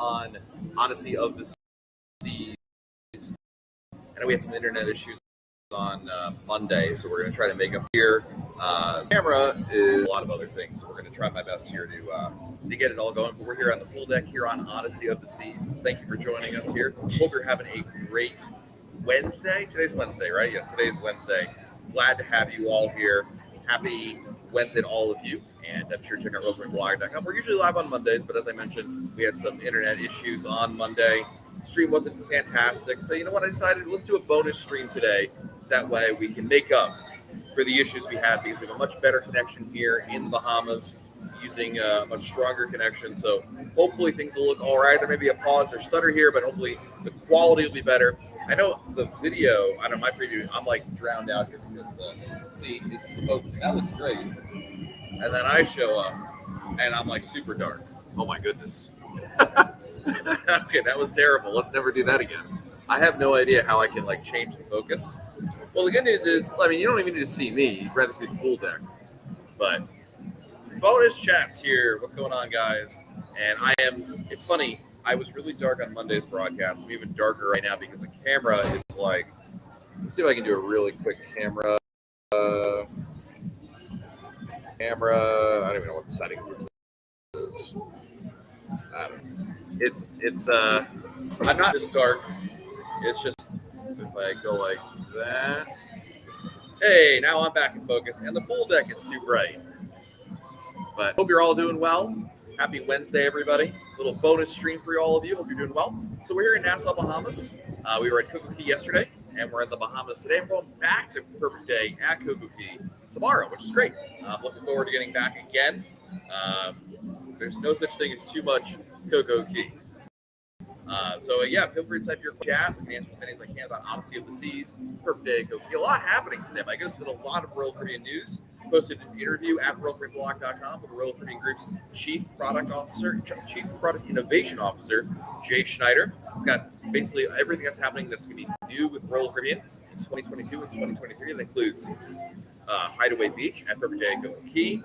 on Odyssey of the Seas. I know we had some internet issues on Monday, so we're going to try to make up here. Camera is a lot of other things, so we're going to try my best here to get it all going. But we're here on the pool deck here on Odyssey of the Seas. Thank you for joining us here. Hope you're having a great Wednesday. Today's Wednesday, right? Yes, today's Wednesday. Glad to have you all here. Happy Wednesday to all of you. And I'm sure check out realframeblog.com. We're usually live on Mondays, but as I mentioned, we had some internet issues on Monday. Stream wasn't fantastic. So you know what? I decided let's do a bonus stream today. So that way we can make up for the issues we had because we have a much better connection here in the Bahamas using a much stronger connection. So hopefully things will look all right. There may be a pause or stutter here, but hopefully the quality will be better. I know the video, I don't know, my preview, I'm like drowned out here because it's the focusing. That looks great. And then I show up and I'm like super dark. Oh my goodness. Okay, that was terrible. Let's never do that again. I have no idea how I can like change the focus. Well, the good news is, I mean, you don't even need to see me. You'd rather see the pool deck. But bonus chats here. What's going on, guys? And it's funny. I was really dark on Monday's broadcast. I'm even darker right now because the camera is like, let's see if I can do a really quick camera. I don't even know what settings this is. I don't know. It's I'm not this dark. It's just if I go like that. Hey, now I'm back in focus, and the pool deck is too bright. But hope you're all doing well. Happy Wednesday, everybody. Little bonus stream for all of you. Hope you're doing well. So we're here in Nassau, Bahamas. We were at Cocoa Key yesterday, and we're in the Bahamas today. We're going back to Perfect Day at Cocoa Key tomorrow, which is great. I'm looking forward to getting back again. There's no such thing as too much Cocoa Key. Feel free to type your chat. We can answer as many as I can about Odyssey of the Seas, Perfect Day, Cocoa Key. A lot happening today. I guess with a lot of Royal Caribbean news. Posted an interview at realframeblog.com with the Royal Caribbean Group's Chief Product Innovation Officer, Jay Schneider. It's got basically everything that's happening that's going to be new with Royal Caribbean in 2022 and 2023. That includes Hideaway Beach at Perfect Day, Cocoa Key.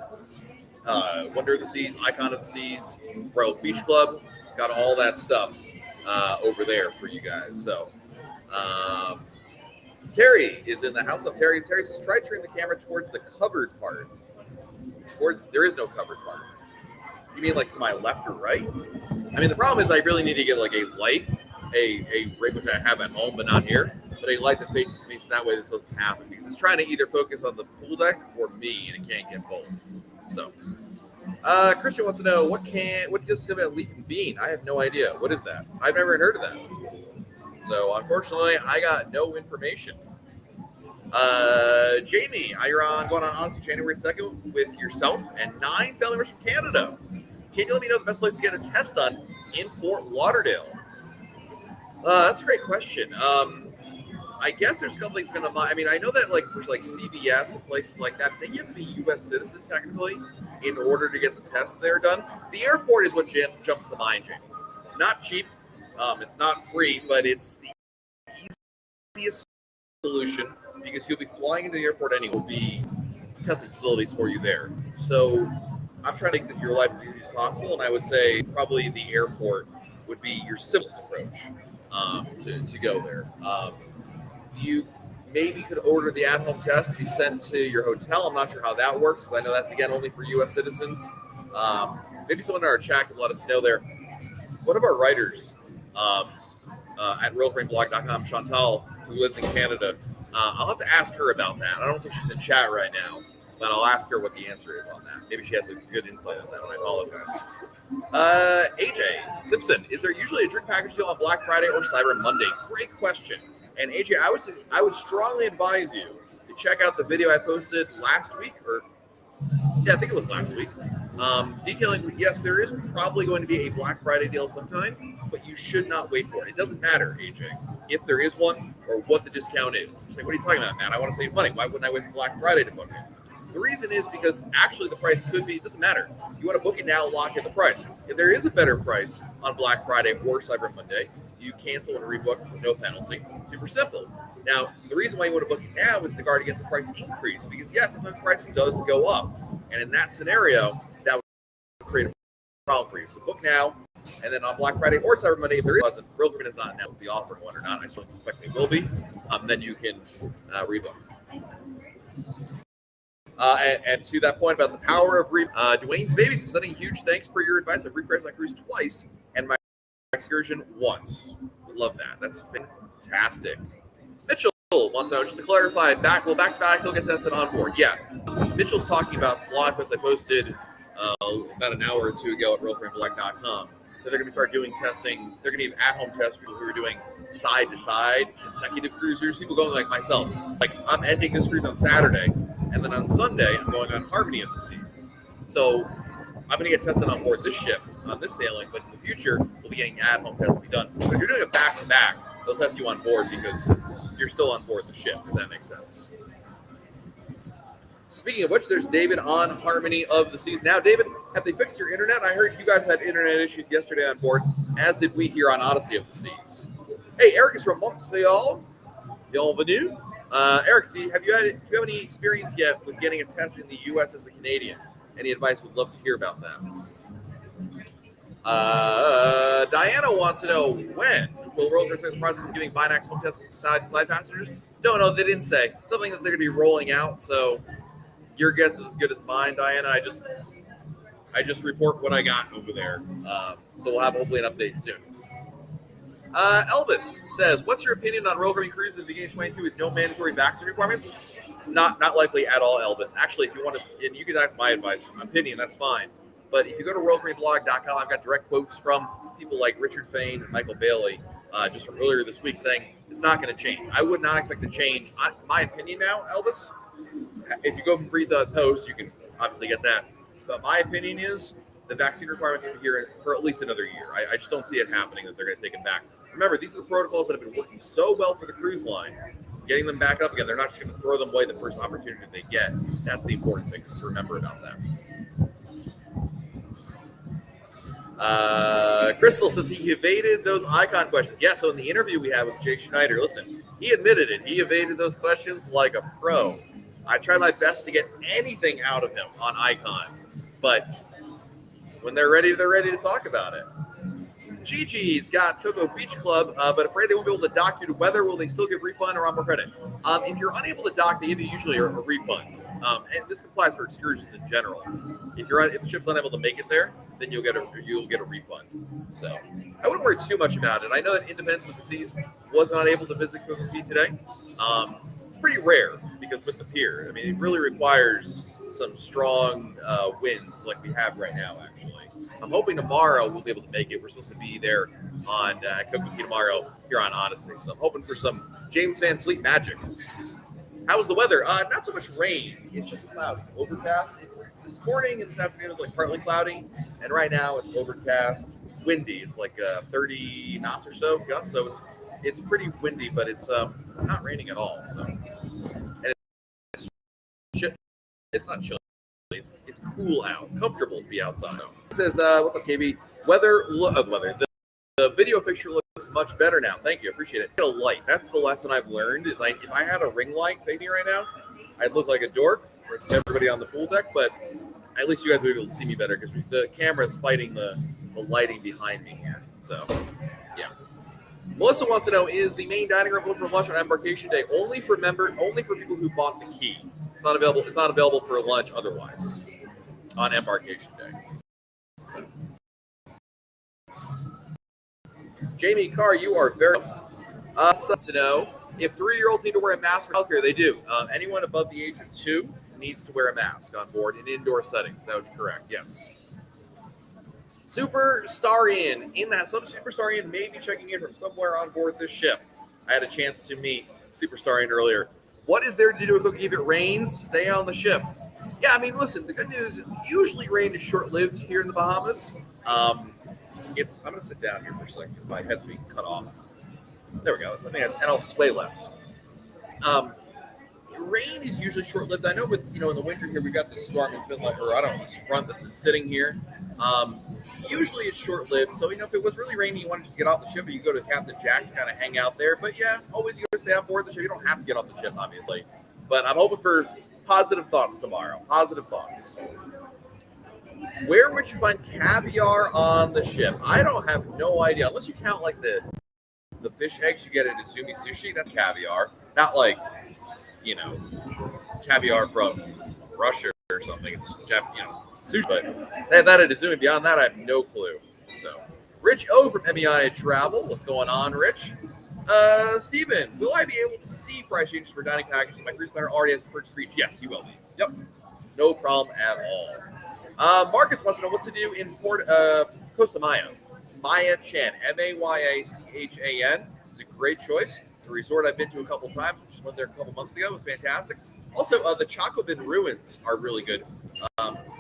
Wonder of the Seas, Icon of the Seas, Royal Beach Club, got all that stuff over there for you guys. So, Terry is in the house. Of Terry says, try turning the camera towards the covered part. There is no covered part. You mean like to my left or right? I mean, the problem is I really need to get like a light, a rig which I have at home, but not here. But a light that faces me, so that way this doesn't happen. Because it's trying to either focus on the pool deck or me, and it can't get both. So, Christian wants to know what just come out leaf and bean. I have no idea. What is that? I've never heard of that. So unfortunately, I got no information. Jamie, you're going on Odyssey January 2nd with yourself and 9 family members from Canada. Can you let me know the best place to get a test done in Fort Lauderdale? That's a great question. I guess there's companies going to. I mean, I know that like for like CVS and places like that, they have to be U.S. citizen technically in order to get the tests there done. The airport is what jumps to mind, Jamie. It's not cheap, it's not free, but it's the easiest solution because you'll be flying into the airport anyway. Will be testing facilities for you there. So I'm trying to make your life as easy as possible, and I would say probably the airport would be your simplest approach to go there. You maybe could order the at-home test to be sent to your hotel. I'm not sure how that works. I know that's, again, only for U.S. citizens. Maybe someone in our chat can let us know there. One of our writers at realframeblog.com, Chantal, who lives in Canada, I'll have to ask her about that. I don't think she's in chat right now, but I'll ask her what the answer is on that. Maybe she has a good insight on that, and I apologize. AJ Simpson, is there usually a drink package deal on Black Friday or Cyber Monday? Great question. And AJ, I would strongly advise you to check out the video I posted last week, I think it was last week, detailing, yes, there is probably going to be a Black Friday deal sometime, but you should not wait for it. It doesn't matter, AJ, if there is one or what the discount is. You say, what are you talking about, Matt? I want to save money. Why wouldn't I wait for Black Friday to book it? The reason is because actually the price could be, it doesn't matter. You want to book it now, lock in the price. If there is a better price on Black Friday or Cyber Monday, you cancel and rebook with no penalty. Super simple. Now, the reason why you want to book it now is to guard against the price increase because, sometimes pricing does go up. And in that scenario, that would create a problem for you. So book now, and then on Black Friday or Cyber Monday, if there wasn't, Real Green is not now be offering one or not. I still suspect they will be. Then you can rebook. And to that point about the power of Dwayne's Babies is sending huge thanks for your advice. I've repriced my cruise twice and my excursion once. Love that. That's fantastic. Mitchell wants to know, just to clarify, back to back still get tested on board. Yeah. Mitchell's talking about the blog post I posted about an hour or two ago at realcrimeblack.com. That they're going to start doing testing. They're going to have at-home tests for people who are doing side-to-side consecutive cruisers. People going like myself. Like, I'm ending this cruise on Saturday, and then on Sunday, I'm going on Harmony of the Seas. So I'm going to get tested on board this ship, on this sailing, but in the future, we'll be getting at-home tests to be done. But if you're doing a back-to-back, they'll test you on board because you're still on board the ship, if that makes sense. Speaking of which, there's David on Harmony of the Seas. Now, David, have they fixed your internet? I heard you guys had internet issues yesterday on board, as did we here on Odyssey of the Seas. Hey, Eric is from Montreal. Bienvenue. Eric, do you have any experience yet with getting a test in the U.S. as a Canadian? Any advice? Would love to hear about that. Diana wants to know, when will World Trade Center process of giving Binax home tests to side passengers? Don't know. They didn't say. Something that they're going to be rolling out, so your guess is as good as mine, Diana. I just report what I got over there. So we'll have hopefully an update soon. Elvis says, what's your opinion on Royal Caribbean cruises at the beginning of 22 with no mandatory vaccine requirements? Not likely at all, Elvis. Actually, if you want to, and you can ask my advice, my opinion, that's fine. But if you go to RoyalCaribbeanBlog.com, I've got direct quotes from people like Richard Fain and Michael Bailey just from earlier this week saying it's not going to change. I would not expect to change. My opinion now, Elvis, if you go and read the post, you can obviously get that. But my opinion is the vaccine requirements are here for at least another year. I just don't see it happening that they're going to take them back. Remember, these are the protocols that have been working so well for the cruise line. Getting them back up again, they're not just going to throw them away the first opportunity they get. That's the important thing to remember about that. Crystal says he evaded those icon questions. Yeah, so in the interview we had with Jake Schneider, listen, he admitted it. He evaded those questions like a pro. I tried my best to get anything out of him on icon, but when they're ready to talk about it. Gigi's got Cocoa Beach Club, but afraid they won't be able to dock due to weather. Will they still give refund or onboard credit? If you're unable to dock, they give you usually a refund. And this applies for excursions in general. If the ship's unable to make it there, then you'll get a refund. So I wouldn't worry too much about it. I know that Independence of the Seas was not able to visit Cocoa Beach today. It's pretty rare because with the pier, I mean, it really requires some strong winds like we have right now, actually. I'm hoping tomorrow we'll be able to make it. We're supposed to be there on Cocoa Beach tomorrow here on Odyssey. So I'm hoping for some James Van Fleet magic. How was the weather? Not so much rain. It's just cloudy. Overcast. This morning and this afternoon is like partly cloudy. And right now it's overcast. Windy. It's like 30 knots or so gusts. So it's pretty windy, but it's not raining at all. So and it's not chilly. It's cool out, comfortable to be outside. It says, what's up, KB? Weather. The video picture looks much better now. Thank you, appreciate it. Get a light. That's the lesson I've learned. Is if I had a ring light facing me right now, I'd look like a dork for everybody on the pool deck. But at least you guys will be able to see me better because the camera's fighting the lighting behind me here. So, yeah. Melissa wants to know: is the main dining room open for lunch on embarkation day? Only for people who bought the key. It's not available for lunch otherwise on embarkation day. So. Jamie Carr, you are very to know if 3-year-olds need to wear a mask for healthcare. They do. Anyone above the age of 2 needs to wear a mask on board in indoor settings. That would be correct. Yes. Superstarian some Superstarian may be checking in from somewhere on board this ship. I had a chance to meet Superstarian earlier. What is there to do with if it rains? Stay on the ship. Yeah, I mean, listen, the good news is usually rain is short-lived here in the Bahamas. I'm going to sit down here for a second because my head's being cut off. There we go. And I'll sway less. Rain is usually short-lived. I know with, in the winter here, we've got this storm that's been this front that's been sitting here. Usually it's short-lived. So, if it was really rainy, you want to just get off the ship, or you go to Captain Jack's, kind of hang out there. But yeah, always you got to stay on board the ship. You don't have to get off the ship, obviously. But I'm hoping for positive thoughts tomorrow. Positive thoughts. Where would you find caviar on the ship? I don't have no idea, unless you count like the fish eggs you get at Izumi Sushi. That's caviar, not like caviar from Russia or something. It's sushi, but that at Izumi. Beyond that, I have no clue. So, Rich O from MEI Travel. What's going on, Rich? Steven, will I be able to see price changes for dining packages? My cruise planner already has purchase reach. Yes, you will be. Yep, no problem at all. Marcus wants to know what's to do in Costa Maya. Maya Chan, Mayachan, is a great choice. It's a resort I've been to a couple times. Just went there a couple months ago. It was fantastic. Also, the Chocobin Ruins are really good.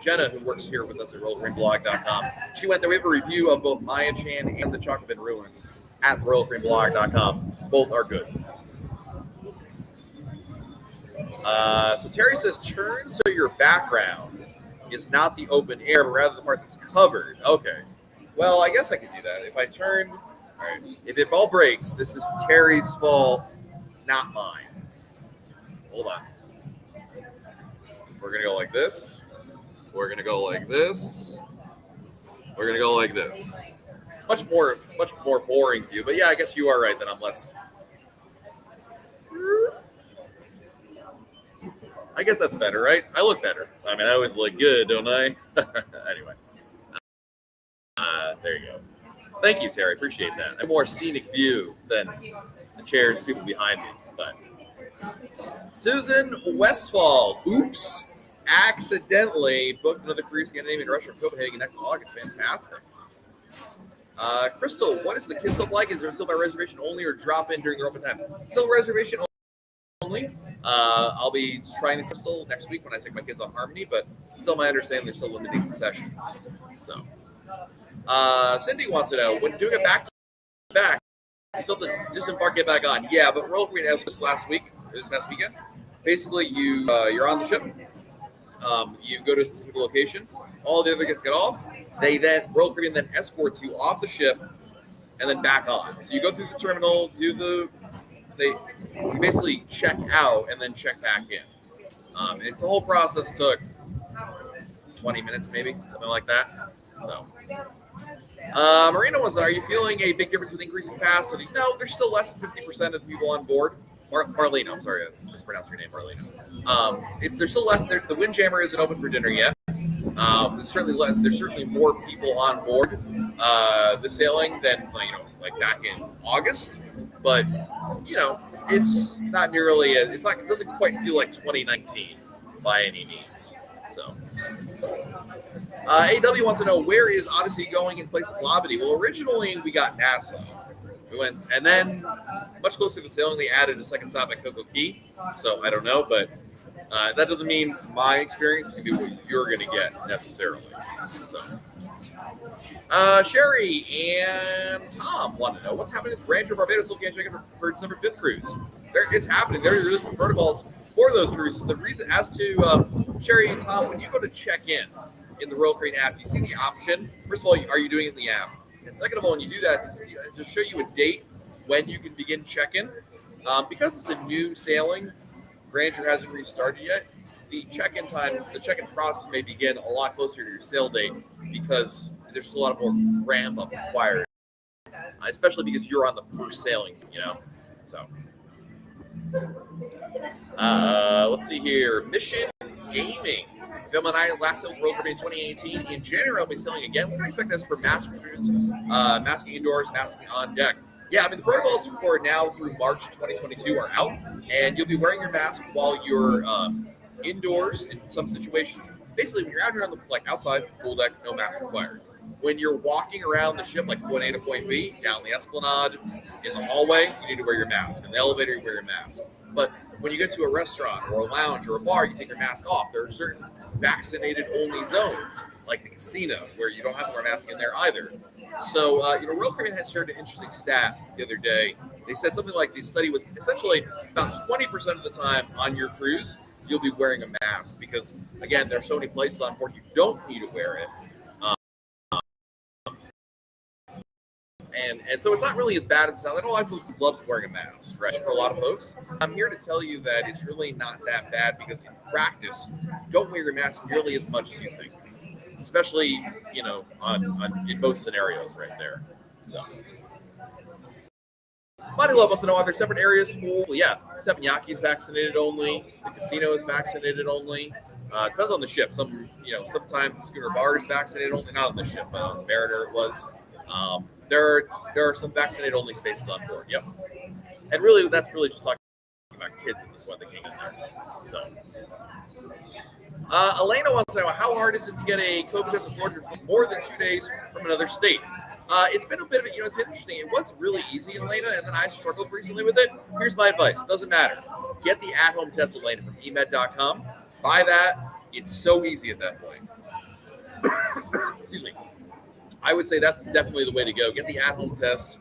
Jenna, who works here with us at RoyalCreamBlog.com, she went there. We have a review of both Maya Chan and the Chocobin Ruins at RoyalCreamBlog.com. Both are good. So Terry says, turn so your background is not the open air, but rather the part that's covered. Okay. Well, I guess I could do that. If I turn, all right, if it all breaks, this is Terry's fault, not mine. Hold on. We're going to go like this. We're going to go like this. We're going to go like this. Much more boring view, but yeah, I guess you are right that I'm less. I guess that's better, right? I look better. I mean, I always look good, don't I? Anyway. There you go. Thank you, Terry. Appreciate that. A more scenic view than the chairs, people behind me. But Susan Westfall, oops, accidentally booked another cruise Scandinavian restaurant in Copenhagen next August. Fantastic. Crystal, what is the Kids Club like? Is there still by reservation only or drop in during the open times? Still reservation only. I'll be trying this Crystal next week when I take my kids on Harmony, but still my understanding they're still limiting concessions. So. Cindy wants to know, when doing it back to back, you still have to disembark, get back on. Yeah, but Royal Caribbean has this past weekend. Basically, you're on the ship. You go to a specific location. All the other guests get off. Royal Caribbean then escorts you off the ship and then back on. So you go through the terminal, you basically check out and then check back in. And the whole process took 20 minutes, maybe something like that. So. Marina was, are you feeling a big difference with increased capacity? No, there's still less than 50% of the people on board. Marlena, I'm sorry, I mispronounced your name, Marlena. If there's still less, the Windjammer isn't open for dinner yet. There's certainly more people on board the sailing than like back in August, but it's not nearly it doesn't quite feel like 2019 by any means. So. AW wants to know, where is Odyssey going in place of Labadee? Well, originally we got Nassau. We went, and then much closer to sailing, they added a second stop at Coco Key. So I don't know, but that doesn't mean my experience is going to be what you're going to get necessarily. So, Sherry and Tom want to know, what's happening with Ranger Barbados still can't check in for December 5th cruise. It's happening. There are some protocols for those cruises. The reason, as to Sherry and Tom, when you go to check in the Royal Caribbean app, you see the option. First of all, are you doing it in the app? And second of all, when you do that, to show you a date when you can begin check-in. Because it's a new sailing, Ranger hasn't restarted yet. The check-in process may begin a lot closer to your sail date because there's a lot more ramp-up required, especially because you're on the first sailing, So, let's see here. Mission Gaming. Film and I last sailed Royal Caribbean 2018. In January, I'll be sailing again. We can expect this for mask restrictions, masking indoors, masking on deck. Yeah, I mean, the protocols for now through March 2022 are out, and you'll be wearing your mask while you're indoors in some situations. Basically, when you're out here on the outside, pool deck, no mask required. When you're walking around the ship, like point A to point B, down the esplanade, in the hallway, you need to wear your mask. In the elevator, you wear your mask. But when you get to a restaurant or a lounge or a bar, you take your mask off. There are certain vaccinated-only zones, like the casino, where you don't have to wear a mask in there either. So, Royal Caribbean had shared an interesting stat the other day. They said something like the study was essentially about 20% of the time on your cruise, you'll be wearing a mask because, again, there are so many places on board you don't need to wear it. And so it's not really as bad as it sounds. I know a lot of people love wearing a mask, right? For a lot of folks, I'm here to tell you that it's really not that bad because in practice, you don't wear your mask nearly as much as you think. especially on in both scenarios right there. So. Money Love wants to know, are there separate areas for? Yeah, teppanyaki is vaccinated only. The casino is vaccinated only. Depends on the ship. Sometimes Schooner Bar is vaccinated only. Not on the ship, but on the Mariner it was. There are some vaccinated only spaces on board. Yep. And really, that's really just talking about kids at this point that came in there. So. Elena wants to know, how hard is it to get a COVID test in Florida for more than 2 days from another state? It's been a bit of it's been interesting. It was really easy, Elena, and then I struggled recently with it. Here's my advice. Doesn't matter. Get the at-home test, Elena, from emed.com. Buy that. It's so easy at that point. Excuse me. I would say that's definitely the way to go. Get the at-home test.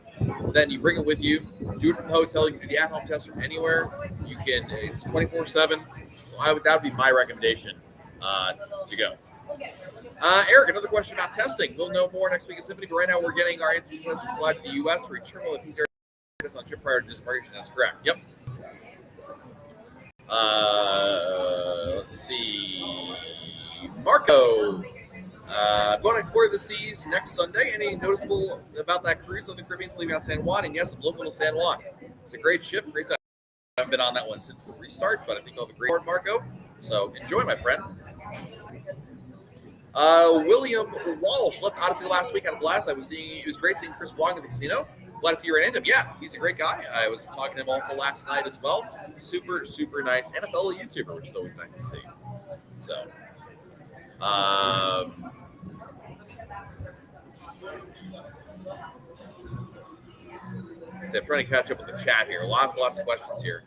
Then you bring it with you. Do it from the hotel. You can do the at-home test from anywhere. You can. It's 24/7. So that would be my recommendation to go. Eric, another question about testing. We'll know more next week at Symphony, but right now we're getting our antigen test to fly to the U.S. to return while the PCR test on ship prior to disembarkation. That's correct. Yep. Let's see. Marco. Going to explore the seas next Sunday. Any noticeable about that cruise on the Caribbean leaving out San Juan? And yes, I'm local to San Juan. It's a great ship, great side. I haven't been on that one since the restart, but I think I'll have a great one, Marco. So enjoy, my friend. William Walsh left Odyssey last week. Had a blast. It was great seeing Chris Wong at the casino. Glad to see you ran into him. Yeah, he's a great guy. I was talking to him also last night as well. Super, super nice. And a fellow YouTuber, which is always nice to see. So, I'm trying to catch up with the chat here. Lots of questions here.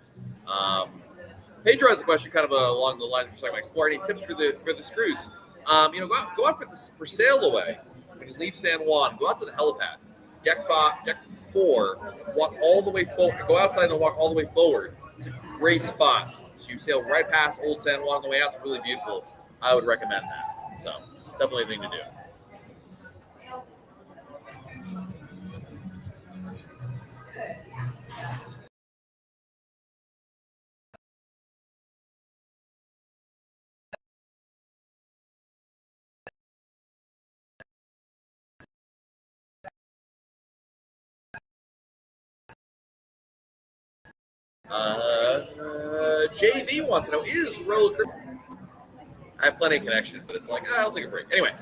Pedro has a question kind of along the lines of talking about explore. Any tips for the screws? Go out for sail away. When you leave San Juan, go out to the helipad. Deck 4, walk all the way forward. Go outside and walk all the way forward. It's a great spot. So you sail right past Old San Juan on the way out. It's really beautiful. I would recommend that. So definitely a thing to do. JV wants to know, is roller Caribbean? I have plenty of connection, but it's like, I'll take a break. Anyway,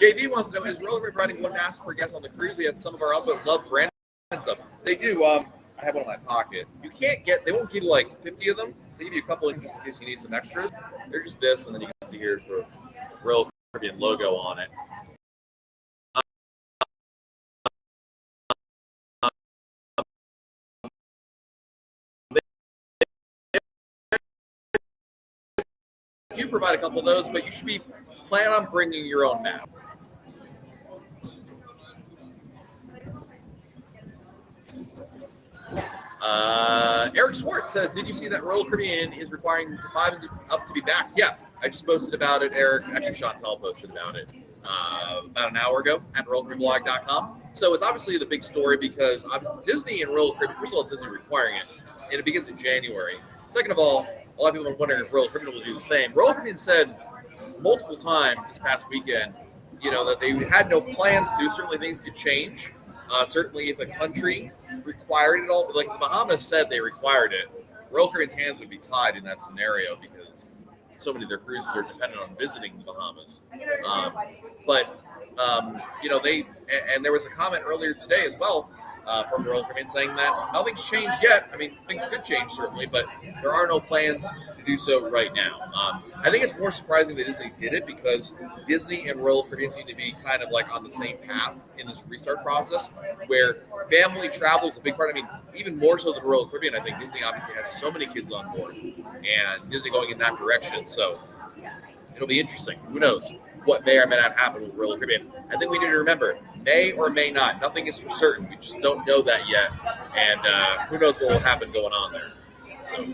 JV wants to know, is roller Caribbean providing one mask per guest on the cruise? We had some of our own, but love brand stuff. They do. I have one in my pocket. They won't give you like 50 of them. They give you a couple in just in case you need some extras. They're just this, and then you can see here's the Royal Caribbean logo on it. You provide a couple of those, but you should be plan on bringing your own map. Eric Swartz says, did you see that Royal Caribbean is requiring 5 and up to be vaxxed? Yeah, I just posted about it, Eric. Actually, Chantal posted about it about an hour ago at RoyalCaribbeanBlog.com. So it's obviously the big story because Disney and Royal Caribbean, first of all, it's Disney requiring it, and it begins in January. Second of all, a lot of people are wondering if Royal Caribbean will do the same. Royal Caribbean said multiple times this past weekend, that they had no plans to. Certainly things could change. Certainly if a country required it all, like the Bahamas said they required it, Royal Caribbean's hands would be tied in that scenario because so many of their cruises are dependent on visiting the Bahamas. And there was a comment earlier today as well from Royal Caribbean saying that nothing's changed yet. I mean, things could change certainly, but there are no plans to do so right now. I think it's more surprising that Disney did it because Disney and Royal Caribbean seem to be kind of like on the same path in this restart process where family travel is a big part. I mean, even more so than Royal Caribbean, I think Disney obviously has so many kids on board and Disney going in that direction. So it'll be interesting. Who knows what may or may not happen with Royal Caribbean. I think we need to remember, may or may not. Nothing is for certain. We just don't know that yet. And who knows what will happen going on there. So.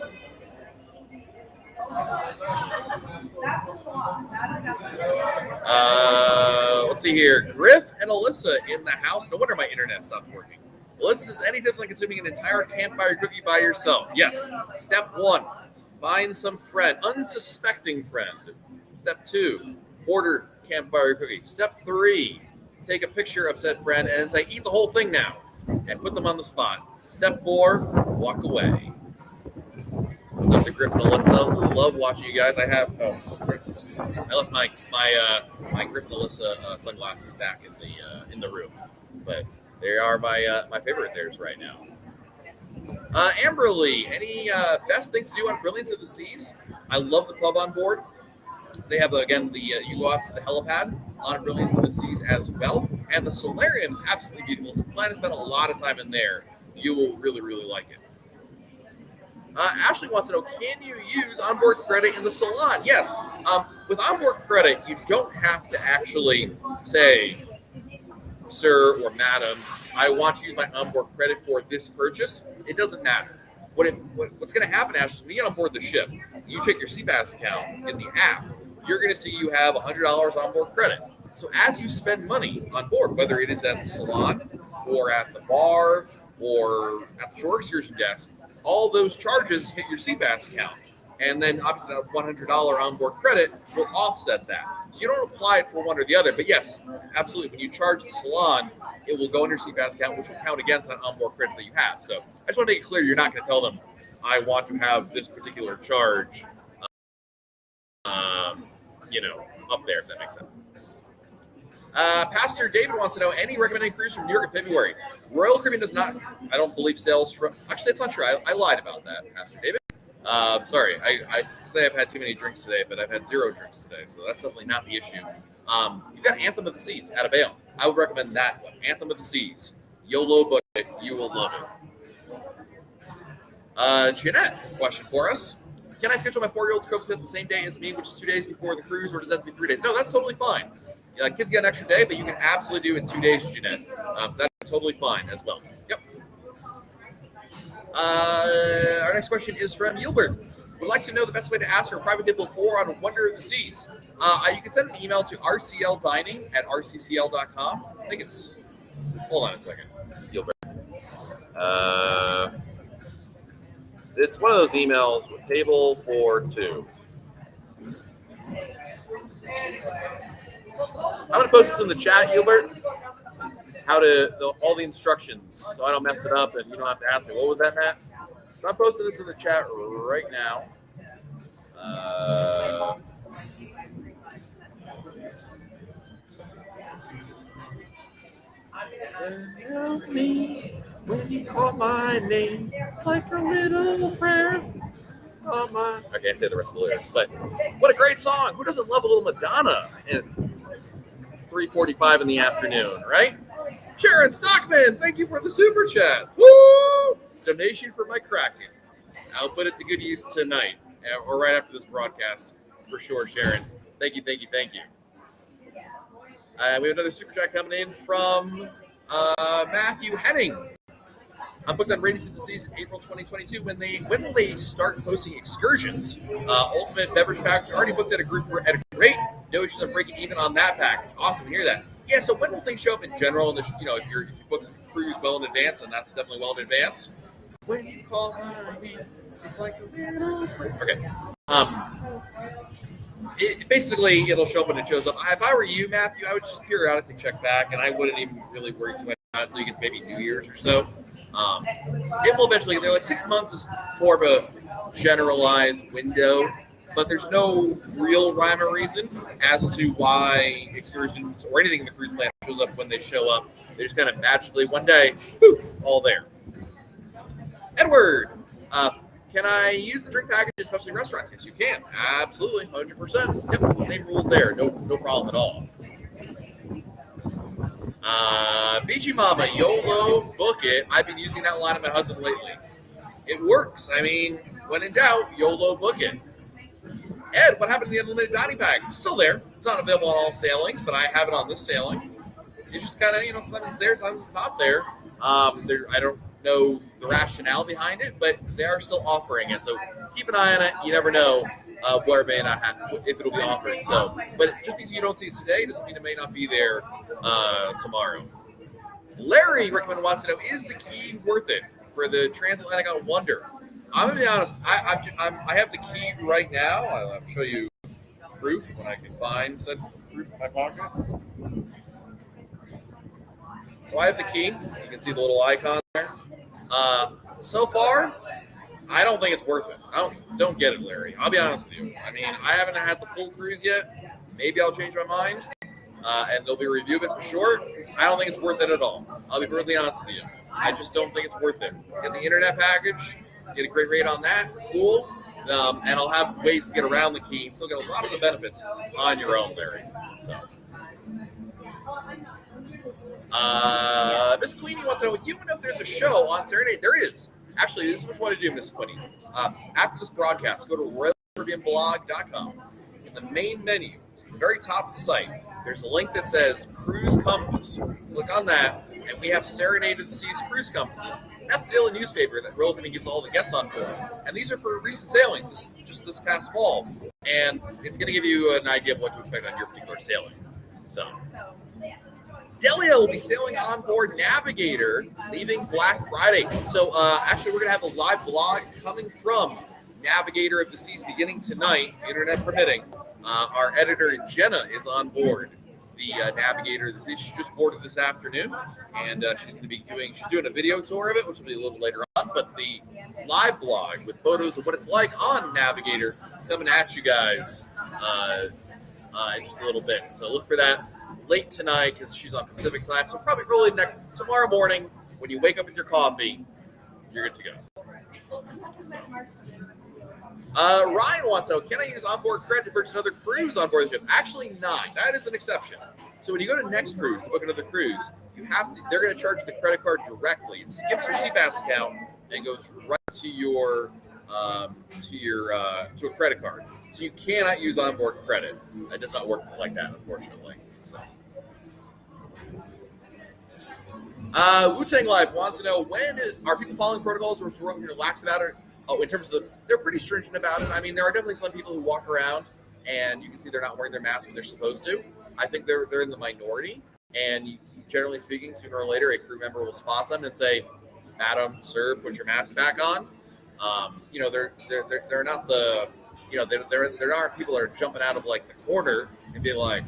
Let's see here. Griff and Alyssa in the house. No wonder my internet stopped working. Alyssa says, any tips on consuming an entire campfire cookie by yourself? Yes. Step 1, find some unsuspecting friend. Step 2, order campfire cookie. Step 3, take a picture of said friend and say, eat the whole thing now, and put them on the spot. Step 4, walk away. What's up to Griffin Alyssa? Love watching you guys. I left my Griffin Alyssa sunglasses back in the room, but they are my favorite theirs right now. Amberly, any best things to do on Brilliance of the Seas? I love the club on board. They have you go out to the helipad on Brilliance of the Seas as well, and the solarium is absolutely beautiful. So plan to spend a lot of time in there. You will really, really like it. Ashley wants to know, can you use onboard credit in the salon? Yes. With onboard credit, you don't have to actually say, sir or madam, I want to use my onboard credit for this purchase. It doesn't matter. What's going to happen, Ashley, when you get on board the ship, you check your CPAS account in the app, you're going to see you have $100 onboard credit. So as you spend money on board, whether it is at the salon or at the bar or at the shore excursion desk, all those charges hit your CPAS account. And then obviously that $100 onboard credit will offset that. So you don't apply it for one or the other. But yes, absolutely. When you charge the salon, it will go in your CPAS account, which will count against that onboard credit that you have. So I just want to make it clear, you're not going to tell them, I want to have this particular charge, up there, if that makes sense. Pastor David wants to know, any recommended cruise from New York in February? Royal Caribbean does not, I don't believe, sails from, actually, that's not true. I lied about that, Pastor David. Sorry, I say I've had too many drinks today, but I've had 0 drinks today, so that's definitely not the issue. You've got Anthem of the Seas out of Bayonne. I would recommend that one. Anthem of the Seas. YOLO book it. You will love it. Jeanette has a question for us. Can I schedule my 4-year-old to COVID test the same day as me, which is 2 days before the cruise, or does that have to be 3 days? No, that's totally fine. Kids get an extra day, but you can absolutely do it in 2 days, Jeanette. So that's totally fine as well. Yep. Our next question is from Gilbert. Would like to know the best way to ask for a private table 4 on Wonder of the Seas. You can send an email to rcldining@rccl.com. I think it's, hold on a second, Gilbert. It's one of those emails with table for 2. I'm going to post this in the chat, Gilbert. All the instructions, so I don't mess it up and you don't have to ask me, what was that, Matt? So I'm posting this in the chat right now. Help me when you call my name. It's like a little prayer. I can't say the rest of the lyrics, but what a great song. Who doesn't love a little Madonna at 3:45 in the afternoon, right? Sharon Stockman, thank you for the super chat. Woo! Donation for my Kraken. I'll put it to good use tonight or right after this broadcast for sure, Sharon. Thank you. We have another super chat coming in from Matthew Henning. I'm booked on Radiance of the Seas in April 2022. When they start posting excursions, Ultimate Beverage Package already booked at a rate. No issues of breaking even on that package. Awesome to hear that. Yeah, so when will things show up in general? And if you book the cruise well in advance, and that's definitely well in advance. When you call my name, it's like a little prayer. Okay. Basically, it'll show up when it shows up. If I were you, Matthew, I would just periodically check back, and I wouldn't even really worry too much about it until you get to maybe New Year's or so. It will eventually, they're like 6 months is more of a generalized window, but there's no real rhyme or reason as to why excursions or anything in the cruise plan shows up when they show up. They just kind of magically one day, poof, all there. Edward, can I use the drink package, especially in restaurants? Yes, you can. Absolutely, 100%. Yep, same rules there. No problem at all. BG Mama, YOLO, book it. I've been using that line of my husband lately. It works. I mean, when in doubt, YOLO, book it. Ed, what happened to the unlimited dining pack? It's still there. It's not available on all sailings, but I have it on this sailing. It's just kind of, sometimes it's there, sometimes it's not there. I don't know the rationale behind it, but they are still offering it. So keep an eye on it. You never know where it may not happen, if it'll be offered. So, but just because you don't see it today doesn't mean it may not be there tomorrow. Larry recommended wants to know, is the key worth it for the transatlantic on Wonder? I'm gonna be honest. I have the key right now. I'll show you proof when I can find said group in my pocket. So I have the key. You can see the little icon there. So far, I don't think it's worth it. Don't get it, Larry. I'll be honest with you. I mean, I haven't had the full cruise yet. Maybe I'll change my mind, and there'll be a review of it for sure. I don't think it's worth it at all. I'll be brutally honest with you. I just don't think it's worth it. Get the internet package, get a great rate on that, cool. And I'll have ways to get around the key and still get a lot of the benefits on your own, Larry. So, Miss Queenie wants to know, do you know if there's a show on Saturday? There is. Actually, this is what you want to do, Miss Queenie. After this broadcast, go to RoyalCaribbeanBlog.com. In the main menu, at the very top of the site, there's a link that says Cruise Compass. Click on that, and we have Serenade of the Seas Cruise Compasses. That's the daily newspaper that Royal Caribbean gives all the guests on board. And these are for recent sailings, just this past fall. And it's going to give you an idea of what to expect on your particular sailing. So, Delia will be sailing on board Navigator, leaving Black Friday. So, actually, we're going to have a live blog coming from Navigator of the Seas beginning tonight, internet permitting. Our editor, Jenna, is on board the Navigator. She just boarded this afternoon, and she's doing a video tour of it, which will be a little later on. But the live blog with photos of what it's like on Navigator coming at you guys in just a little bit. So look for that late tonight because she's on Pacific time. So probably early tomorrow morning when you wake up with your coffee, you're good to go. So. Ryan wants to know, can I use onboard credit to purchase another cruise on board the ship? Actually not. That is an exception. So when you go to Next Cruise to book another cruise, they're going to charge the credit card directly. It skips your CPAS account and goes right to your to a credit card. So you cannot use onboard credit. It does not work like that, unfortunately. So. Wu-Tang Live wants to know, are people following protocols or is Royal Caribbean lax about it? Oh, in terms of they're pretty stringent about it. I mean, there are definitely some people who walk around and you can see they're not wearing their mask when they're supposed to. I think they're in the minority, and generally speaking, sooner or later, a crew member will spot them and say, "Madam, sir, put your mask back on." They're not the, there aren't people that are jumping out of like the corner and being like,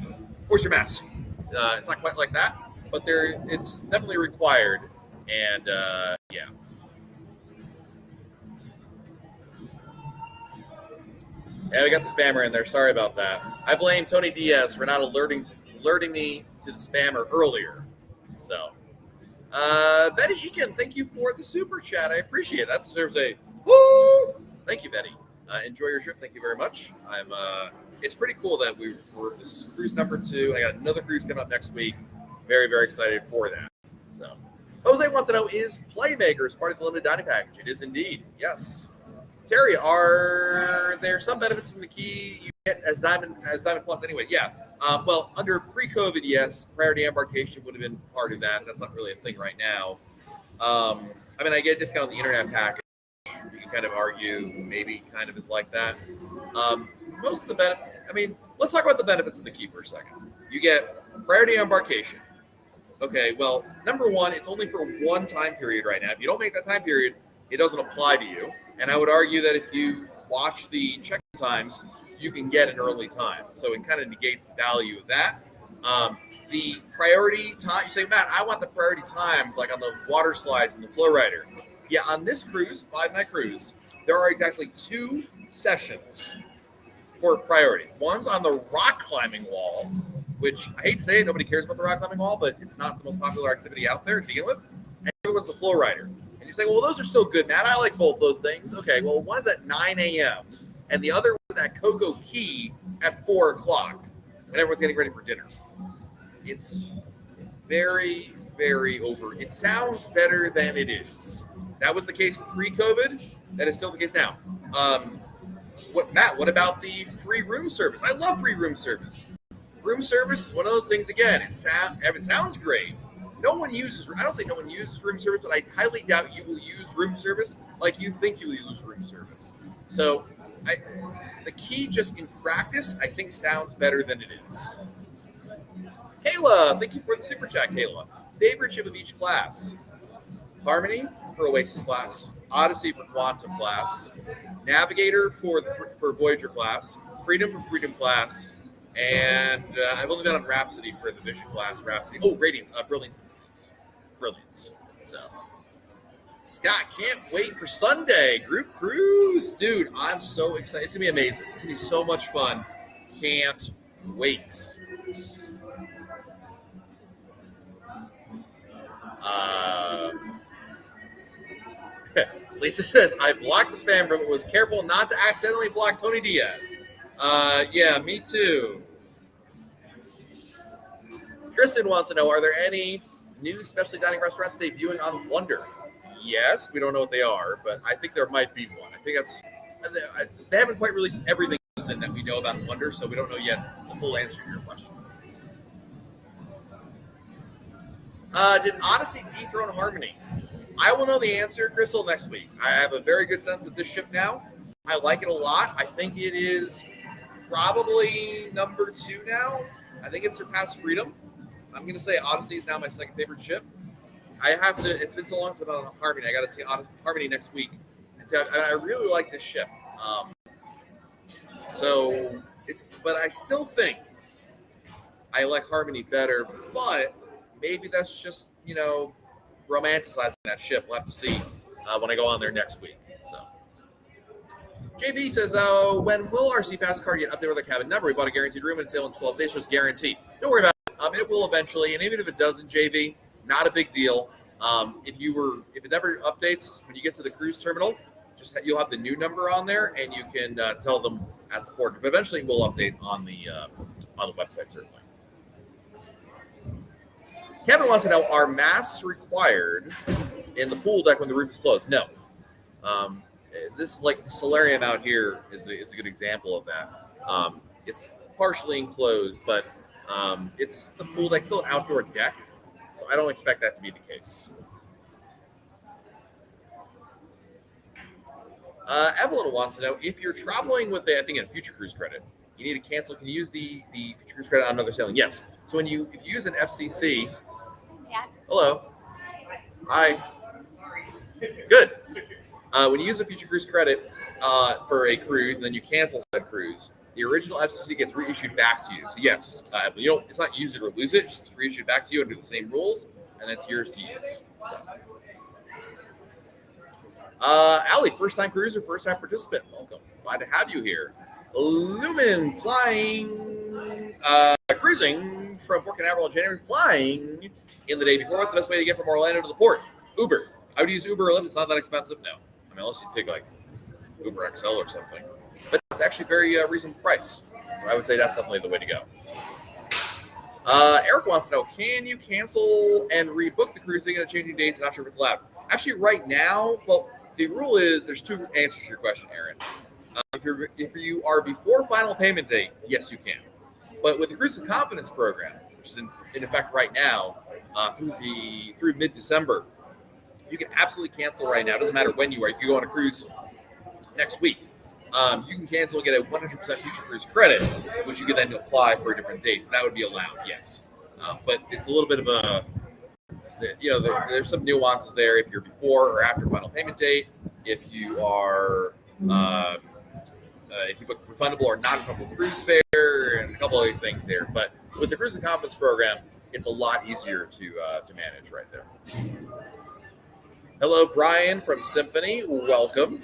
"Where's your mask?" It's not quite like that, but it's definitely required, and yeah. Yeah, we got the spammer in there. Sorry about that. I blame Tony Diaz for not alerting me to the spammer earlier. So, Betty Eakin, thank you for the super chat. I appreciate it. That deserves a woo. Thank you, Betty. Enjoy your trip. Thank you very much. It's pretty cool that this is cruise number 2. I got another cruise coming up next week. Very, very excited for that. So, Jose wants to know, is Playmakers part of the limited dining package? It is indeed. Yes. Terry, are there some benefits from the key you get as Diamond Plus anyway? Yeah. Well, under pre-COVID, yes, priority embarkation would have been part of that. That's not really a thing right now. I get a discount on the internet package. You can kind of argue maybe kind of is like that. Most of the let's talk about the benefits of the key for a second. You get priority embarkation. Okay, well, number one, it's only for one time period right now. If you don't make that time period, it doesn't apply to you. And I would argue that if you watch the check-in times, you can get an early time. So it kind of negates the value of that. The priority time, you say, Matt, I want the priority times like on the water slides and the flow rider. Yeah, on this cruise, 5-night cruise, there are exactly 2 sessions for priority. One's on the rock climbing wall, which I hate to say it, nobody cares about the rock climbing wall, but it's not the most popular activity out there to begin with. And the other one's the flow rider. You say, well, those are still good, Matt. I like both those things. Okay, well, one's at 9 a.m. and the other one's at Coco Key at 4 o'clock when everyone's getting ready for dinner. It's very, very over. It sounds better than it is. That was the case pre-COVID. That is still the case now. What about the free room service? I love free room service. Room service is one of those things, again, it sounds great. I don't say no one uses room service, but I highly doubt you will use room service like you think you will use room service. So the key just in practice, I think sounds better than it is. Kayla, thank you for the super chat, Kayla. Favorite ship of each class? Harmony for Oasis class, Odyssey for Quantum class, Navigator for Voyager class, Freedom for Freedom class, And I've only been on Rhapsody for the Vision Class Rhapsody. Oh, Radiance, Brilliance and Disease. Brilliance. So, Scott, can't wait for Sunday. Group cruise. Dude, I'm so excited. It's going to be amazing. It's going to be so much fun. Can't wait. Lisa says, I blocked the spam but was careful not to accidentally block Tony Diaz. Yeah, me too. Kristen wants to know, are there any new specialty dining restaurants debuting on Wonder? Yes, we don't know what they are, but I think there might be one. I think they haven't quite released everything that we know about Wonder, so we don't know yet the full answer to your question. Did Odyssey dethrone Harmony? I will know the answer, Crystal, next week. I have a very good sense of this ship now. I like it a lot. I think it is probably number 2 now. I think it surpassed Freedom. I'm going to say Odyssey is now my second favorite ship. It's been so long since I've been on Harmony. I got to see Harmony next week. And so I really like this ship. But I still think I like Harmony better, but maybe that's just, romanticizing that ship. We'll have to see when I go on there next week. So, JV says, when will our CPAS card get updated with our cabin number? We bought a guaranteed room and it's sale in 12 days. Just guaranteed. Don't worry about it. It will eventually, and even if it doesn't, JV, not a big deal. If it never updates when you get to the cruise terminal, you'll have the new number on there, and you can tell them at the port. But eventually, it will update on the website certainly. Kevin wants to know, are masks required in the pool deck when the roof is closed? No. This, like Solarium out here, is a good example of that. It's partially enclosed, but it's the pool deck, still an outdoor deck, so I don't expect that to be the case. Evelyn wants to know, if you're traveling with a future cruise credit, you need to cancel. Can you use the future cruise credit on another sailing? Yes. So if you use an FCC, yeah. Hello. Hi. Good. When you use a future cruise credit for a cruise and then you cancel said cruise, the original FCC gets reissued back to you. So yes, it's not use it or lose it; it's just reissued back to you under the same rules, and it's yours to use. So. Allie, first-time cruiser, first-time participant. Welcome. Glad to have you here. Lumen flying, cruising from Port Canaveral in January, flying in the day before. What's the best way to get from Orlando to the port? Uber. I would use Uber or Lyft. It's not that expensive. No. Unless you take like Uber XL or something. But it's actually very reasonable price. So I would say that's definitely the way to go. Eric wants to know, can you cancel and rebook the cruise thing and changing dates? I'm not sure if it's allowed. Actually, right now, the rule is there's 2 answers to your question, Aaron. If you are before final payment date, yes, you can. But with the Cruise with Confidence program, which is in effect right now through mid-December, you can absolutely cancel right now. It doesn't matter when you are. If you go on a cruise next week, you can cancel and get a 100% future cruise credit, which you can then apply for different dates. That would be allowed, yes. But it's a little bit of there's some nuances there if you're before or after final payment date, if you are if you book refundable or non-refundable cruise fare, and a couple other things there. But with the Cruise and Confidence program, it's a lot easier to manage right there. Hello, Brian from Symphony. Welcome.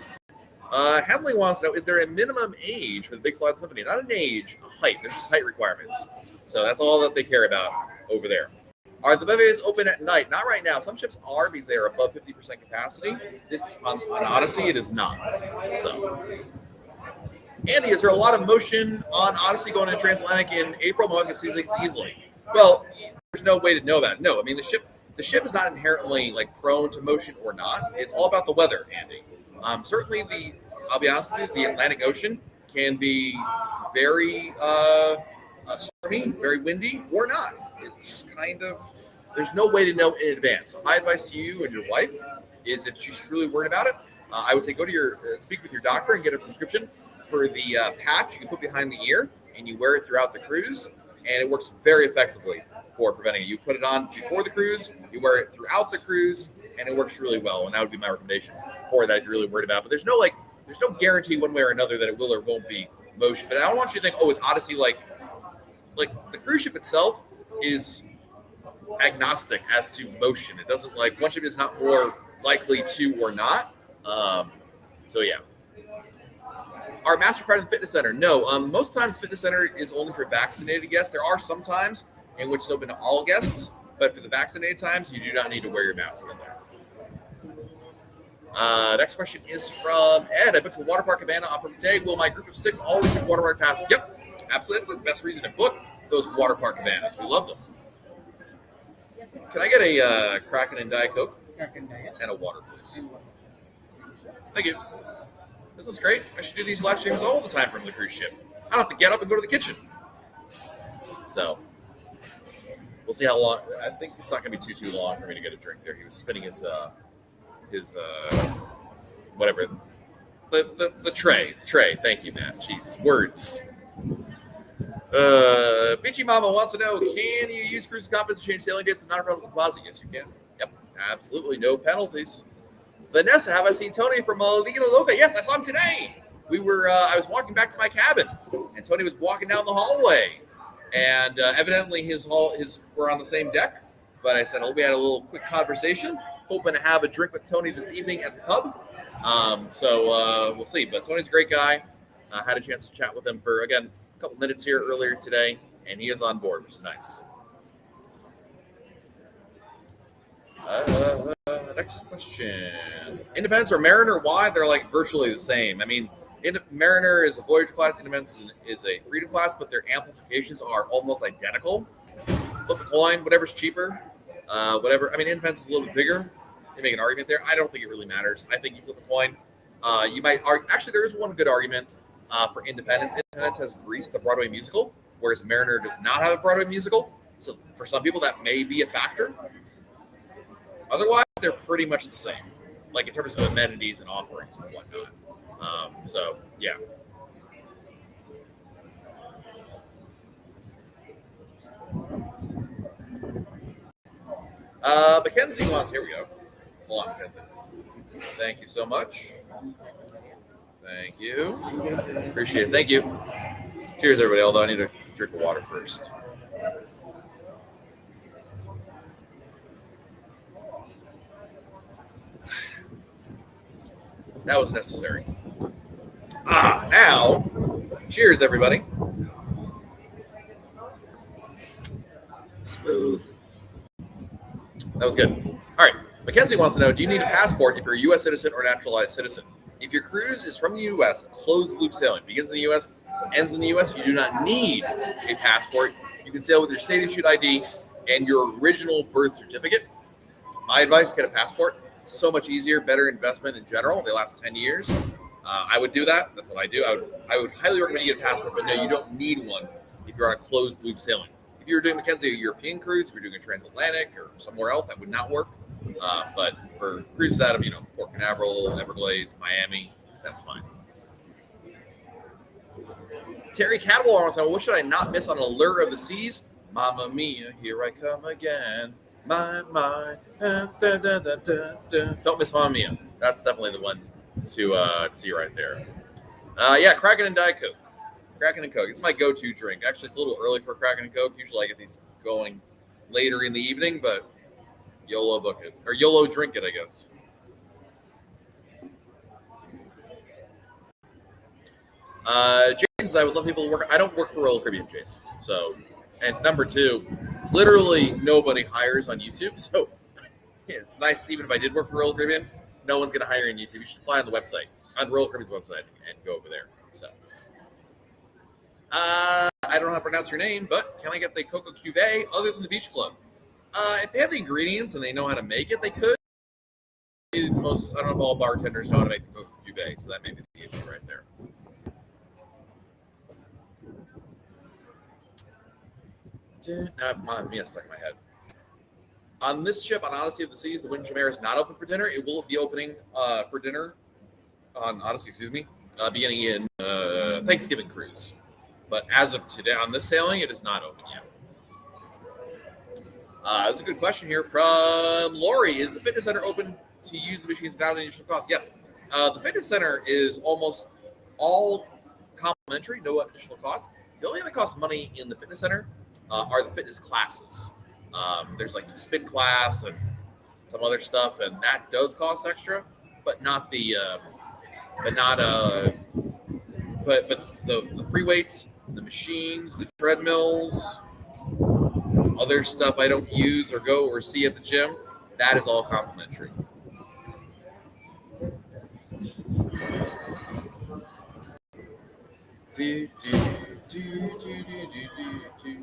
Henley wants to know, is there a minimum age for the Big Slide Symphony? Not an age, a height. There's just height requirements. So that's all that they care about over there. Are the buffets open at night? Not right now. Some ships are because they are above 50% capacity. This on Odyssey, it is not. So, Andy, is there a lot of motion on Odyssey going into Transatlantic in April? One can see things easily. Well, there's no way to know that. No, I mean the ship is not inherently prone to motion or not. It's all about the weather, Andy. Certainly I'll be honest with you, the Atlantic Ocean can be very stormy, very windy, or not. It's there's no way to know in advance. So my advice to you and your wife is, if she's truly worried about it, I would say go to speak with your doctor and get a prescription for the patch you can put behind the ear, and you wear it throughout the cruise, and it works very effectively for preventing it. You put it on before the cruise, you wear it throughout the cruise, and it works really well. And that would be my recommendation for that if you're really worried about it. But there's no guarantee one way or another that it will or won't be motion. But I don't want you to think, is Odyssey like the cruise ship itself is agnostic as to motion. It doesn't like one ship is not more likely to or not. So yeah. Our MasterCard and Fitness Center. No, most times Fitness Center is only for vaccinated guests. There are some times in which it's open to all guests, but for the vaccinated times, you do not need to wear your mask in there. Next question is from Ed. I booked a water park cabana on per day. Will my group of 6 always have water park passes? Yep, absolutely. That's the best reason to book those water park cabanas. We love them. Can I get a Kraken and Diet Coke? And a water, please. Thank you. This is great. I should do these live streams all the time from the cruise ship. I don't have to get up and go to the kitchen. So, we'll see how long. I think it's not going to be too long for me to get a drink there. He was spinning his whatever. The tray. The tray. Thank you, Matt. Jeez. Words. Beachy Mama wants to know, can you use cruise confidence to change sailing dates with non-refundable deposit? Yes, you can. Yep. Absolutely. No penalties. Vanessa, have I seen Tony from Liga Loca? Yes, I saw him today. I was walking back to my cabin, and Tony was walking down the hallway, and evidently we're on the same deck. But I said, we had a little quick conversation, hoping to have a drink with Tony this evening at the pub. So we'll see. But Tony's a great guy. Had a chance to chat with him for, again, a couple minutes here earlier today, and he is on board, which is nice. Next question. Independence or Mariner, why? They're like virtually the same. I mean, Mariner is a Voyager class, Independence is a Freedom class, but their amplifications are almost identical. Flip a coin, whatever's cheaper. Whatever. I mean, Independence is a little bit bigger. They make an argument there. I don't think it really matters. I think you flip a coin. You might argue. Actually, there is one good argument for Independence. Independence has Grease, the Broadway musical, whereas Mariner does not have a Broadway musical. So for some people, that may be a factor. Otherwise, they're pretty much the same, like in terms of amenities and offerings and whatnot. So, yeah. Mackenzie wants, here we go. Hold on, Mackenzie. Thank you so much. Thank you. Appreciate it. Thank you. Cheers, everybody, although I need to drink the water first. That was necessary. Now, cheers, everybody. Smooth. That was good. All right. Mackenzie wants to know, do you need a passport if you're a U.S. citizen or naturalized citizen? If your cruise is from the U.S., closed loop sailing, begins in the U.S., ends in the U.S., you do not need a passport. You can sail with your state-issued ID and your original birth certificate. My advice, get a passport. So much easier, better investment in general. They last 10 years. I would do that. That's what I do. I would highly recommend you get a passport, but no, you don't need one if you're on a closed loop sailing. If you're doing Mackenzie, a European cruise, if you're doing a transatlantic or somewhere else, that would not work. But for cruises out of, Port Canaveral, Everglades, Miami, that's fine. Terry Cadwell wants to know, what should I not miss on Allure of the Seas? Mamma mia, here I come again. My, don't miss Mamma Mia. That's definitely the one to see right there. Yeah, Kraken and Diet Coke. Kraken and Coke. It's my go-to drink. Actually, it's a little early for Kraken and Coke. Usually I get these going later in the evening, but YOLO book it. Or YOLO drink it, I guess. Jason says, I would love people to work. I don't work for Royal Caribbean, Jason. So, and number 2, literally nobody hires on YouTube. So it's nice, even if I did work for Royal Caribbean, no one's going to hire on YouTube. You should apply on the website, on Royal Caribbean's website, and go over there. So, I don't know how to pronounce your name, but can I get the Coco Cuvée other than the Beach Club? If they have the ingredients and they know how to make it, they could. I don't know if all bartenders know how to make the Coco Cuvée, so that may be the issue right there. Mamma Mia stuck in my head. On this ship, on Odyssey of the Seas, the Windjammer is not open for dinner. It will be opening for dinner on Odyssey, beginning in Thanksgiving cruise. But as of today, on this sailing, it is not open yet. That's a good question here from Lori. Is the fitness center open to use the machines without any additional cost? Yes. The fitness center is almost all complimentary, no additional cost. The only thing that costs money in the fitness center are the fitness classes. There's like the spin class and some other stuff, and that does cost extra, but not the but not but the free weights, the machines, the treadmills, other stuff I don't use or go or see at the gym, that is all complimentary. Do, do, do, do, do, do, do.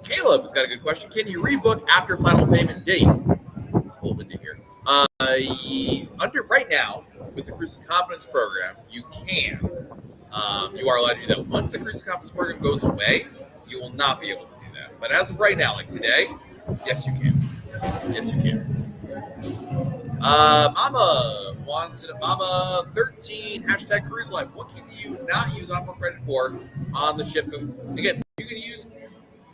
Caleb has got a good question. Can you rebook after final payment date? Hold into here. Under right now with the Cruise and Confidence program, you can. You are allowed to do that. Once the Cruise and Confidence program goes away, you will not be able to do that. But as of right now, like today, yes, you can. Yes, you can. Mama 13 hashtag Cruise Life. What can you not use onboard credit for on the ship? Again, you can use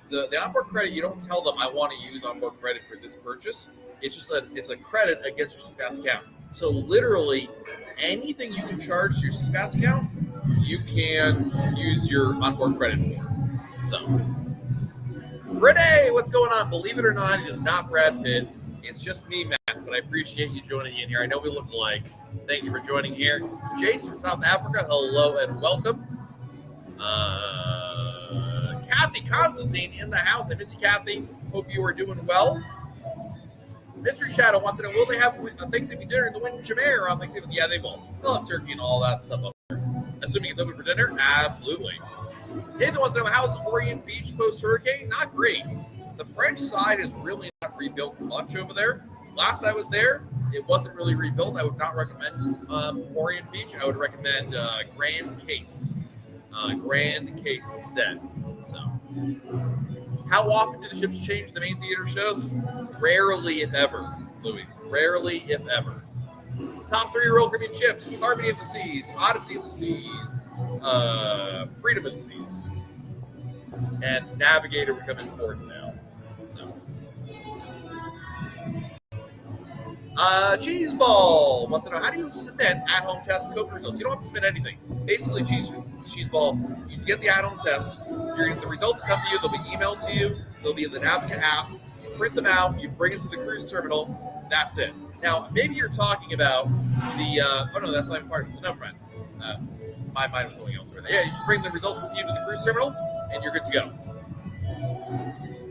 the onboard credit. You don't tell them I want to use onboard credit for this purchase. It's just it's a credit against your CPAS account. So literally anything you can charge to your CPAS account, you can use your onboard credit for. So Renee, what's going on? Believe it or not, it is not Brad Pitt. It's just me, Matt, but I appreciate you joining in here. I know we look alike. Thank you for joining here. Jason from South Africa, hello and welcome. Kathy Constantine in the house. I miss you, Kathy. Hope you are doing well. Mystery Shadow wants to know, will they have a Thanksgiving dinner in the Windjammer on Thanksgiving? Yeah, they will. They'll have turkey and all that stuff up there. Assuming it's open for dinner? Absolutely. Nathan wants to know, how is Orient Beach post-hurricane? Not great. The French side is really not rebuilt much over there. Last I was there, it wasn't really rebuilt. I would not recommend Orient Beach. I would recommend Grand Case. Grand Case instead. So, how often do the ships change the main theater shows? Rarely, if ever, Louis. Rarely, if ever. Top 3 Royal Caribbean ships: Harmony of the Seas, Odyssey of the Seas, Freedom of the Seas, and Navigator would come in fourth now. So, Cheese Ball wants to know, how do you submit at-home test COVID results? You don't have to submit anything. Basically, Cheese Ball, you get the at-home test. The results come to you. They'll be emailed to you. They'll be in the Navica app. You print them out. You bring it to the cruise terminal. That's it. Now, maybe you're talking about the. Oh no, that's not even part of it. So never mind. My mind was going elsewhere. Yeah, you just bring the results with you to the cruise terminal, and you're good to go.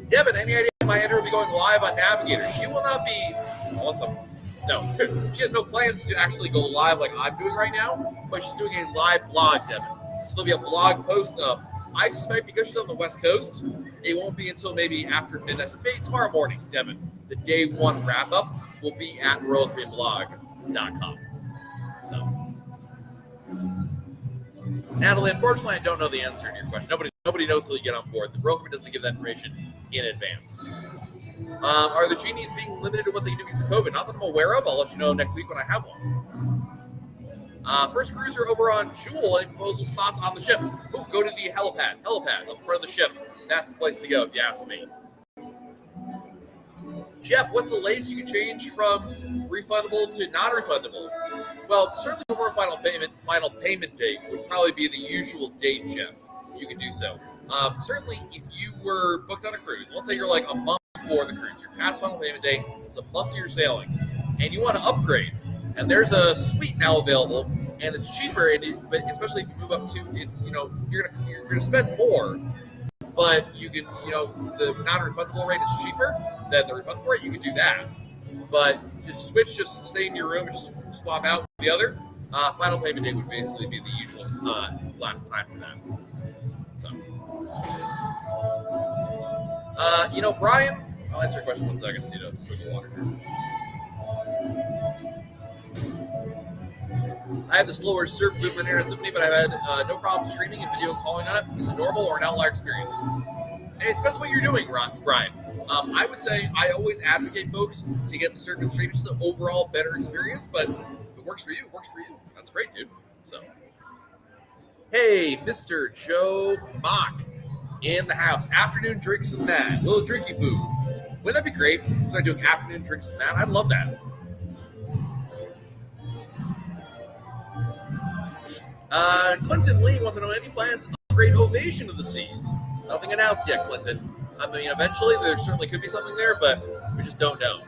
Devin, any idea my editor will be going live on Navigator? She will not be. Awesome. No, she has no plans to actually go live like I'm doing right now, but she's doing a live blog, Devin. So there'll be a blog post up. I suspect because she's on the West Coast, it won't be until maybe after midnight. So maybe tomorrow morning, Devin. The day one wrap up will be at royalcaribbeanblog.com. So, Natalie, unfortunately, I don't know the answer to your question. Nobody knows till you get on board. The broker doesn't give that information in advance. Are the genies being limited to what they can do because of COVID? Not that I'm aware of. I'll let you know next week when I have one. First cruiser over on Jewel. Any proposal spots on the ship? Ooh, go to the helipad up in front of the ship. That's the place to go if you ask me. Jeff, what's the latest you can change from refundable to non-refundable? Well, certainly before final payment date would probably be the usual date, Jeff. You can do so. Certainly, if you were booked on a cruise, let's say you're like a month before the cruise, you're past final payment date, it's a month to your sailing, and you want to upgrade, and there's a suite now available, and it's cheaper, but especially if you move up to, it's you're gonna spend more, but you can the non-refundable rate is cheaper than the refundable rate. You can do that, but to switch, just stay in your room and just swap out the other. Final payment date would basically be the usual last time for that. So, Brian, I'll answer your question in a second. See to swig of water here. I have the slower surf movement internet with me, but I've had no problem streaming and video calling on it. Is it normal or an outlier experience? It depends what you're doing, Brian. I would say I always advocate folks to get the surf and stream. It's an overall better experience, but if it works for you, it works for you. That's great, dude. So, hey, Mr. Joe Mock in the house. Afternoon drinks with Matt. Little drinky boo. Wouldn't that be great? Start doing afternoon drinks with Matt. I'd love that. Clinton Lee wants to know any plans to upgrade Ovation to the Seas. Nothing announced yet, Clinton. I mean, eventually there certainly could be something there, but we just don't know.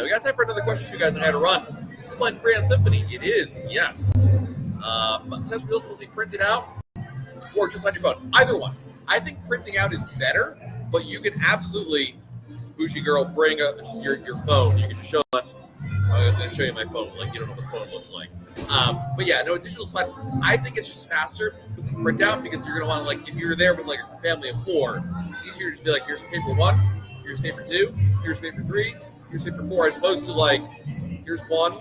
We got time for another question, you guys, on how to run. This is playing Freon Symphony. It is, yes. Test results will be printed out or just on your phone. Either one. I think printing out is better, but you can absolutely, Bougie Girl, bring your phone. You can show it. I was going to show you my phone, like you don't know what the phone looks like. But yeah, no, digital's fine. I think it's just faster with the printout because you're going to want to, like, if you're there with like a family of 4, it's easier to just be like, here's paper 1, here's paper 2, here's paper 3, here's paper 4, as opposed to like, here's 1,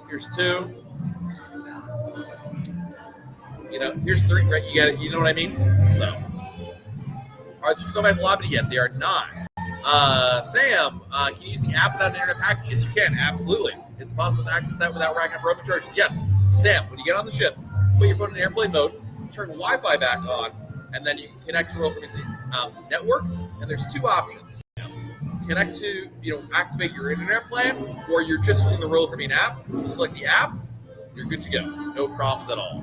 here's 2, here's 3, right? You get it, you know what I mean? So, all right, just go back to the lobby yet. They are not. Sam, can you use the app without an internet package? Yes, you can. Absolutely. Is it possible to access that without racking up roaming charges? Yes. Sam, when you get on the ship, put your phone in airplane mode, turn Wi-Fi back on, and then you can connect to Roaming's network. And there's 2 options. Connect to, activate your internet plan, or you're just using the Royal Caribbean app. Select the app, you're good to go. No problems at all.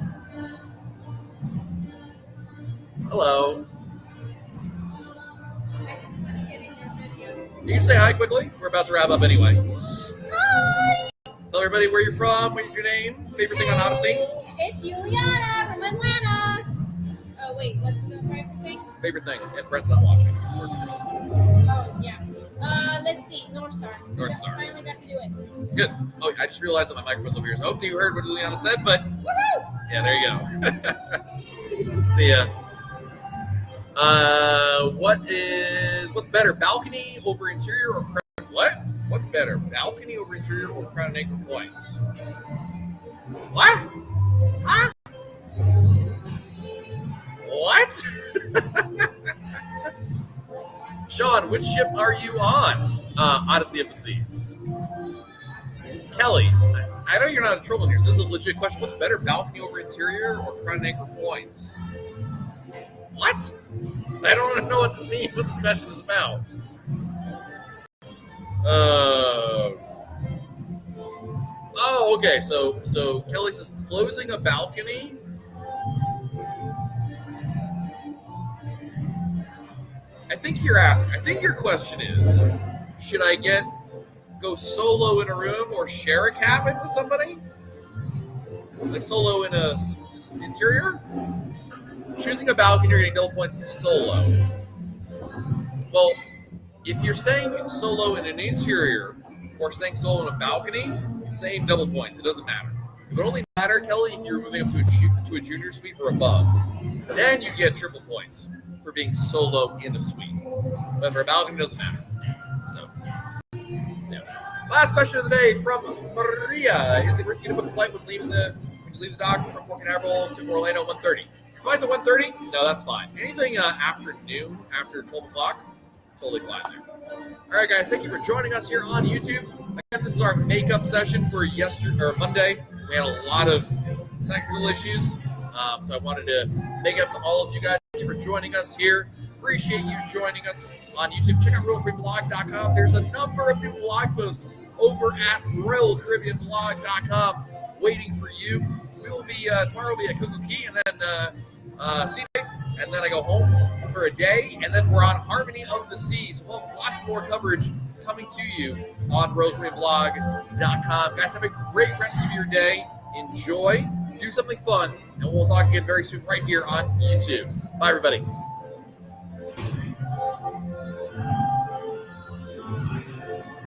Hello. You can say hi quickly. We're about to wrap up anyway. Hi. Tell everybody where you're from, what's your name, favorite thing on Odyssey. It's Juliana from Atlanta. Oh, wait, what's the favorite thing? Favorite thing. And Brent's not watching. He's working or something. Oh, yeah. Let's see. North Star. North Star. Finally got to do it. Good. Oh, I just realized that my microphone's over here. So hopefully you heard what Juliana said, but woohoo! Yeah, there you go. See ya. What's better, balcony over interior or crown? What? What's better, balcony over interior or crown and anchor points? What? Huh? What? Sean, which ship are you on? Odyssey of the Seas. Kelly, I know you're not in trouble here, so this is a legit question. What's better, balcony over interior or crown and anchor points? What? I don't know what this means, what this question is about. Okay. So Kelly says closing a balcony. I think your question is, should I go solo in a room or share a cabin with somebody? Like solo in a interior? Choosing a balcony, you're getting double points as solo. Well, if you're staying solo in an interior or staying solo in a balcony, same double points. It doesn't matter. It would only matter, Kelly, if you're moving up to a junior suite or above. Then you get triple points for being solo in a suite. But for a balcony, it doesn't matter. So, yeah. Last question of the day from Maria. Is it risky to book a flight when you leave the dock from Port Canaveral to Orlando at 1:30? Flights at 1:30? No, that's fine. Anything after noon, after 12 o'clock, totally fine there. All right, guys, thank you for joining us here on YouTube. Again, this is our makeup session for Monday. We had a lot of technical issues, so I wanted to make it up to all of you guys. Thank you for joining us here. Appreciate you joining us on YouTube. Check out RoyalCaribbeanBlog.com. There's a number of new blog posts over at RoyalCaribbeanBlog.com waiting for you. We will be tomorrow. We'll be at Coco Key, and then Sea Day, and then I go home for a day, and then we're on Harmony of the Seas. So we'll have lots more coverage coming to you on RoyalCaribbeanBlog.com. Guys, have a great rest of your day. Enjoy, do something fun, and we'll talk again very soon right here on YouTube. Bye, everybody.